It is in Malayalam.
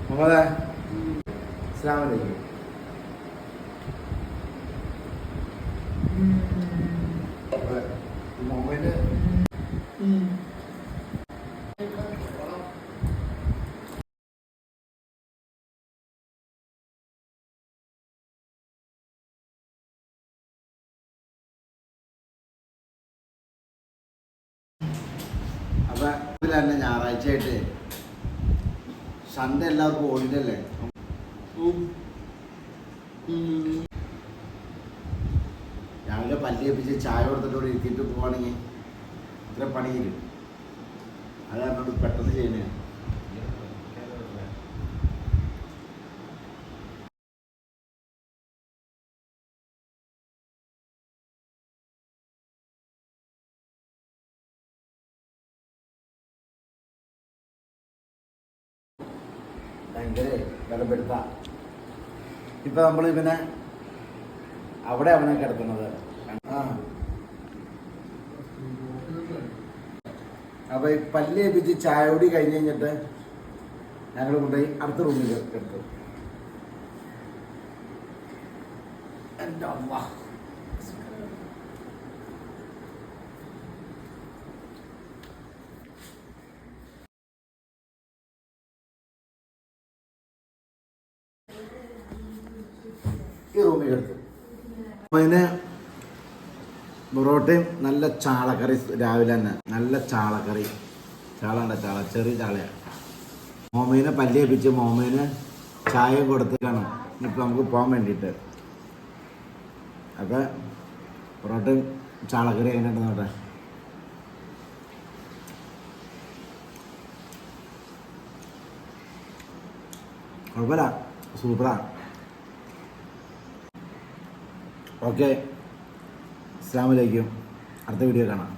മുഹമ്മദേ, അസ്സലാമു അലൈക്കും. മൊബൈല് അപ്പം ഇതിൽ തന്നെ ഞായറാഴ്ചയായിട്ട് സൺഡേ എല്ലാവർക്കും ഓടില്ലല്ലേ. രാവിലെ പല്ലിയപ്പിച്ച് ചായ കൊടുത്തിട്ട് ഇരുത്തിയിട്ട് പോവാണെങ്കിൽ ഇത്ര പണി തരും. അത് കാരണം പെട്ടെന്ന് ചെയ്യുന്നേ. ഭയങ്കര വിലപ്പെടുത്ത. ഇപ്പം നമ്മൾ ഇവനെ അവിടെ അവനെ കിടക്കുന്നത്. അപ്പോൾ ഈ പല്ല് ഏൽപ്പിച്ച് ചായ കൂടി കഴിഞ്ഞ് കഴിഞ്ഞിട്ട് ഞങ്ങൾ കൊണ്ടുപോയി അടുത്ത റൂമിൽ കിടക്കും. എൻ്റെ അമ്മ ഈ റൂമിൽ കിടക്കും. അപ്പം അതിന് പൊറോട്ടയും നല്ല ചാളക്കറി രാവിലെ തന്നെ. നല്ല ചാളക്കറി. ചാളണ്ട ചാള, ചെറിയ ചാളയാണ്. മോമീനെ പല്ലിയേപ്പിച്ച് മോമീന് ചായ കൊടുത്തിട്ടാണ് ഇപ്പം നമുക്ക് പോകാൻ വേണ്ടിയിട്ട്. അപ്പം പൊറോട്ടയും ചാളക്കറി എങ്ങനെ നോട്ടെ. കുഴപ്പമില്ല, സൂപ്പറാണ്. ഓക്കെ, അസ്സലാമു അലൈക്കും. അടുത്ത വീഡിയോ കാണാം.